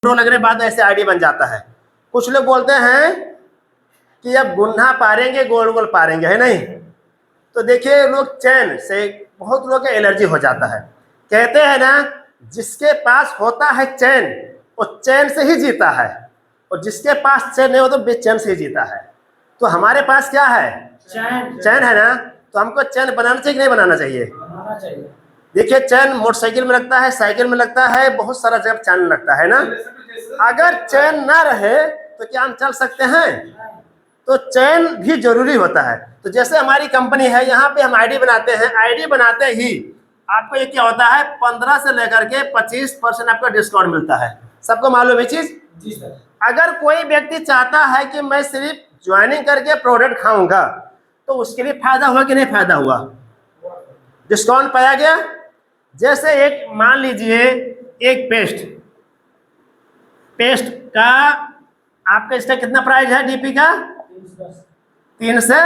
लगने के बाद ऐसे आईडी बन जाता है। कुछ लोग बोलते हैं कि अब गुन्हा पारेंगे गोल गोल पारेंगे, है नहीं। तो देखिए लोग चैन से, बहुत लोगों का एलर्जी हो जाता है। कहते हैं ना, जिसके पास होता है चैन वो चैन से ही जीता है, और जिसके पास चैन नहीं हो तो बेचैन से ही जीता है। तो हमारे पास क्या है? चैन है ना। तो हमको चैन बनाना चाहिए कि नहीं बनाना चाहिए? बनाना चाहिए। देखिए चैन मोटरसाइकिल में लगता है, साइकिल में लगता है, बहुत सारा जगह चैन लगता है ना। अगर चैन ना रहे तो क्या हम चल सकते हैं? तो चैन भी जरूरी होता है। तो जैसे हमारी कंपनी है, यहाँ पे हम आईडी बनाते हैं, आईडी बनाते ही आपको ये क्या होता है, 15 से लेकर के 25% आपका डिस्काउंट मिलता है। सबको मालूम है चीज? जी सर। अगर कोई व्यक्ति चाहता है कि मैं सिर्फ ज्वाइनिंग करके प्रोडक्ट खाऊंगा, तो उसके लिए फायदा हुआ कि नहीं फायदा हुआ? डिस्काउंट पाया गया। जैसे एक मान लीजिए एक पेस्ट का आपका इसका कितना प्राइस है? डीपी का 3 से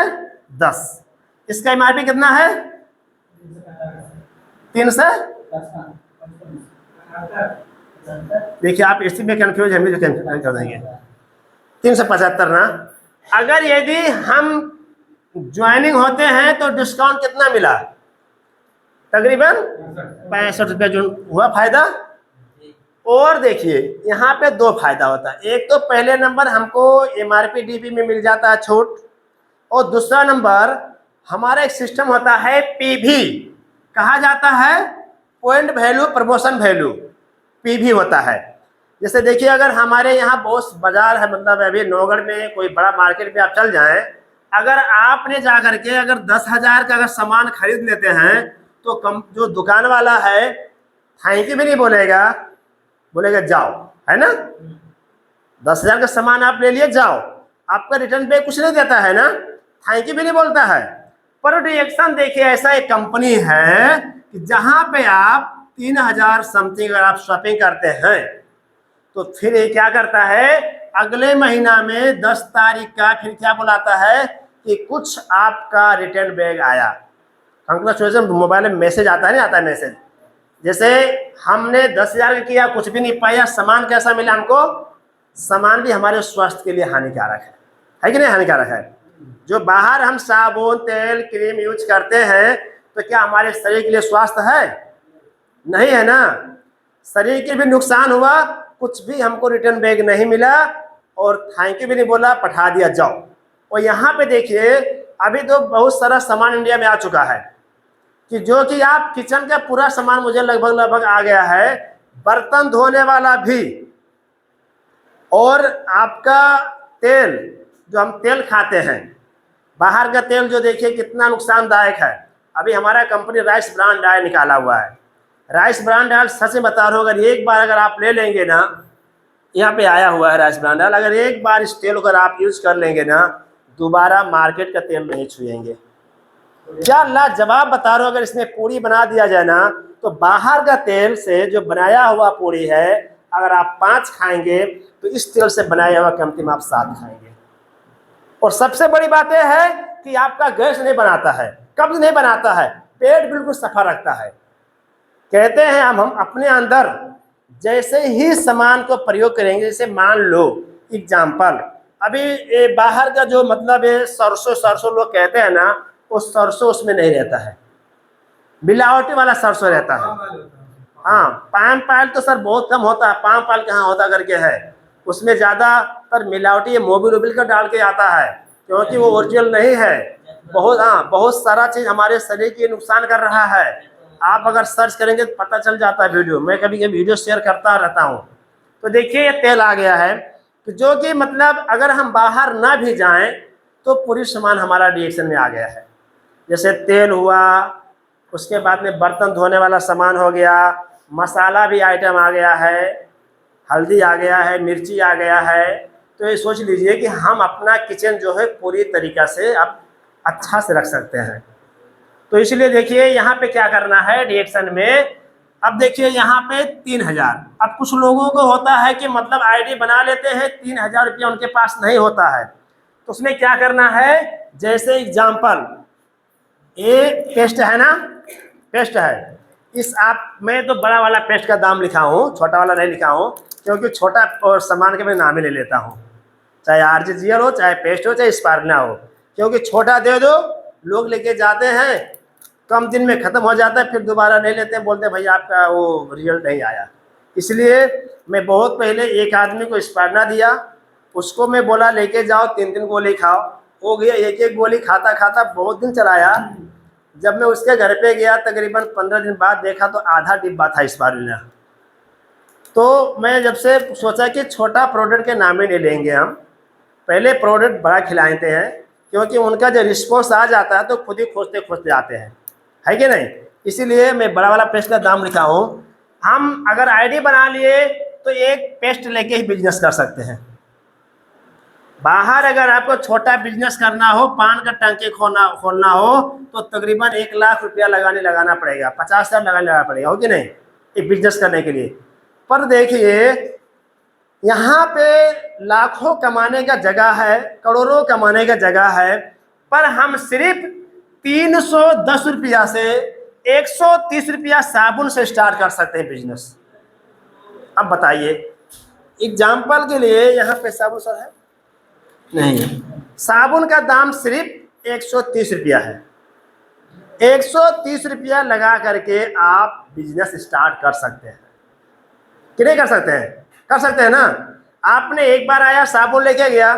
10। इसका एमआरपी कितना है? 3 से, देखिए आप इसी में कंफ्यूज है, मुझे कंफ्यूज कर देंगे। 375 ना। अगर यदि हम ज्वाइनिंग होते हैं तो डिस्काउंट कितना मिला? तकरीबन 65 रुपये जो हुआ फायदा। और देखिए यहाँ पे 2 फायदा होता है। एक तो पहले नंबर हमको एमआरपी डीपी में मिल जाता है छूट, और दूसरा नंबर हमारा एक सिस्टम होता है पीवी, कहा जाता है point value promotion value, PV होता है। जैसे देखिए अगर हमारे यहाँ बहुत बाजार है, मतलब अभी नौगढ़ में कोई बड़ा मार्केट में आप चल जाएं, अगर आपने जा करके अगर 10,000 का अगर सामान खरीद लेते हैं तो जो दुकान वाला है थैंक यू भी नहीं बोलेगा, बोलेगा जाओ, है ना। 10,000 का सामान आप ले लिए, जाओ, आपका रिटर्न पे कुछ नहीं देता है ना, थैंक यू भी नहीं बोलता है। पर रिएक्शन देखिए, ऐसा एक कंपनी है कि जहां पे आप 3,000 समथिंग अगर आप शॉपिंग करते हैं तो फिर ये क्या करता है, अगले महीना में 10 तारीख का फिर क्या बुलाता है कि कुछ आपका रिटर्न बैग आया। कंग्रेचुलेशन, मोबाइल में मैसेज आता है, नहीं आता है मैसेज। जैसे हमने 10,000 का किया, कुछ भी नहीं पाया, सामान कैसा मिला हमको? सामान भी हमारे स्वास्थ्य के लिए हानिकारक है कि नहीं हानिकारक है? जो बाहर हम साबुन तेल क्रीम यूज करते हैं तो क्या हमारे शरीर के लिए स्वास्थ्य है? नहीं है ना। शरीर के भी नुकसान हुआ, कुछ भी हमको रिटर्न बैग नहीं मिला, और थैंक यू भी नहीं बोला, पठा दिया जाओ। और यहाँ पे देखिए अभी तो बहुत सारा सामान इंडिया में आ चुका है कि जो कि आप किचन का पूरा सामान मुझे लगभग आ गया है, बर्तन धोने वाला भी, और आपका तेल, जो हम तेल खाते हैं बाहर का तेल, जो देखिए कितना नुकसानदायक है। अभी हमारा कंपनी राइस ब्रांड ऑयल निकाला हुआ है। राइस ब्रांड ऑयल सच में बता रहा हूँ, अगर एक बार अगर आप ले लेंगे ना, यहाँ पे आया हुआ है राइस ब्रांड ऑयल, अगर एक बार इस तेल को अगर आप यूज कर लेंगे ना, दोबारा मार्केट का तेल नहीं छुएंगे। क्या लाजवाब बता रहा हूँ। अगर इसमें पूरी बना दिया जाए ना, तो बाहर का तेल से जो बनाया हुआ पूरी है, अगर आप 5 खाएंगे तो इस तेल से बनाया हुआ कम से कम आप 7 खाएंगे। और सबसे बड़ी बात यह है कि आपका गैस नहीं बनाता है, कब्ज नहीं बनाता है, पेट बिल्कुल सफा रखता है। कहते हैं हम अपने अंदर जैसे ही सामान को प्रयोग करेंगे, जैसे मान लो एग्जाम्पल, अभी ये बाहर का जो मतलब है सरसों लोग कहते हैं ना, वो सरसों उसमें नहीं रहता है, मिलावटी वाला सरसों रहता है। हाँ, पाम पायल तो सर बहुत कम होता है, पाम पायल कहाँ होता करके है, उसमें ज़्यादातर मिलावटी मोबिल का डाल के आता है, क्योंकि वो ओरिजिनल नहीं है। बहुत सारा चीज़ हमारे शरीर के नुकसान कर रहा है। आप अगर सर्च करेंगे तो पता चल जाता है वीडियो, मैं कभी कभी वीडियो शेयर करता रहता हूँ। तो देखिए ये तेल आ गया है, तो जो कि मतलब अगर हम बाहर ना भी जाएं तो पूरी सामान हमारा रिएक्शन में आ गया है। जैसे तेल हुआ, उसके बाद में बर्तन धोने वाला सामान हो गया, मसाला भी आइटम आ गया है, हल्दी आ गया है, मिर्ची आ गया है। तो ये सोच लीजिए कि हम अपना किचन जो है पूरी तरीक़ा से अब अच्छा से रख सकते हैं। तो इसलिए देखिए यहाँ पे क्या करना है रिएक्शन में। अब देखिए यहाँ पे 3,000। अब कुछ लोगों को होता है कि मतलब आईडी बना लेते हैं, 3,000 रुपया उनके पास नहीं होता है, तो उसमें क्या करना है, जैसे एग्जाम्पल ये पेस्ट है ना, पेस्ट है, इस आप मैं तो बड़ा वाला पेस्ट का दाम लिखा हूँ, छोटा वाला नहीं लिखा हूँ, क्योंकि छोटा और सामान के मैं नाम ही ले लेता हूँ, चाहे RGGL हो, चाहे पेस्ट हो, चाहे स्पार्ना हो, क्योंकि छोटा दे दो लोग लेके जाते हैं, कम दिन में ख़त्म हो जाता है, फिर दोबारा नहीं लेते हैं, बोलते हैं भैया आपका वो रिजल्ट नहीं आया। इसलिए मैं बहुत पहले एक आदमी को स्पार्ना दिया, उसको मैं बोला लेके जाओ 3 गोली खाओ, हो गया, एक गोली खाता खाता बहुत दिन चलाया। जब मैं उसके घर पे गया तकरीबन 15 दिन बाद देखा तो आधा डिब्बा था स्पारुलिना। तो मैं जब से सोचा कि छोटा प्रोडक्ट के नाम ही नहीं लेंगे हम, पहले प्रोडक्ट बड़ा खिलाते हैं, क्योंकि उनका जो रिस्पॉन्स आ जाता है तो खुद ही खोजते खोजते आते हैं, है कि नहीं। इसीलिए मैं बड़ा वाला पेस्ट का दाम लिखा हूँ। हम अगर आईडी बना लिए तो एक पेस्ट लेके ही बिजनेस कर सकते हैं। बाहर अगर आपको छोटा बिजनेस करना हो, पान का टंकी खोलना हो, तो तकरीबन 1 लाख रुपया लगाना पड़ेगा, 50,000 लगाना पड़ेगा, हो कि नहीं, एक बिजनेस करने के लिए। पर देखिए यहाँ पे लाखों कमाने का जगह है, करोड़ों कमाने का जगह है, पर हम सिर्फ 310 रुपया से 130 रुपया साबुन से स्टार्ट कर सकते हैं बिजनेस। अब बताइए, एग्जाम्पल के लिए यहाँ पे साबुन सर है नहीं, साबुन का दाम सिर्फ 130 रुपया है। 130 रुपया लगा करके आप बिजनेस स्टार्ट कर सकते हैं कि नहीं कर सकते हैं? कर सकते हैं ना। आपने एक बार आया, साबुन लेके गया,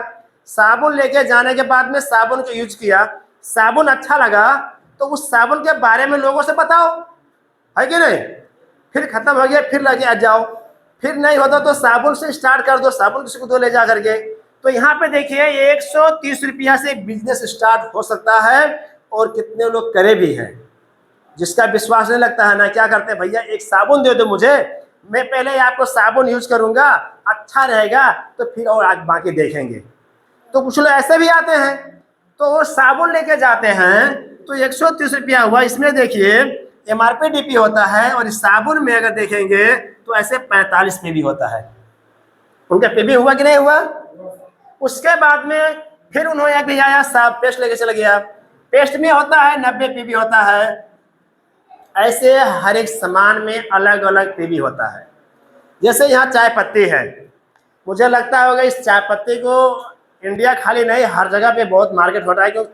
साबुन लेके जाने के बाद में साबुन को यूज किया, साबुन अच्छा लगा तो उस साबुन के बारे में लोगों से बताओ, है कि नहीं। फिर खत्म हो गया, फिर लगे आ जाओ, फिर नहीं होता तो साबुन से स्टार्ट कर दो, साबुन किसी को दो ले जा करके। तो यहाँ पे देखिए 130 रुपया से बिजनेस स्टार्ट हो सकता है, और कितने लोग करे भी हैं। जिसका विश्वास नहीं लगता है ना, क्या करते हैं, भैया एक साबुन दे दो मुझे, मैं पहले आपको साबुन यूज करूंगा, अच्छा रहेगा तो फिर और आज बाकी देखेंगे। तो कुछ लोग ऐसे भी आते हैं, तो वो साबुन लेके जाते हैं, तो 130 रुपया हुआ। इसमें देखिए MRP DP होता है, और इस साबुन में अगर देखेंगे तो ऐसे 45 PB होता है। उनका PB हुआ कि नहीं हुआ? उसके बाद में फिर उन्होंने भी आया, साब पेस्ट लेके चला गया, पेस्ट में होता है 90 PB होता है। ऐसे हर एक सामान में अलग अलग PB होता है। जैसे यहाँ चाय पत्ती है, मुझे लगता होगा इस चाय पत्ती को इंडिया खाली नहीं, हर जगह पे बहुत मार्केट हो रहा है, क्योंकि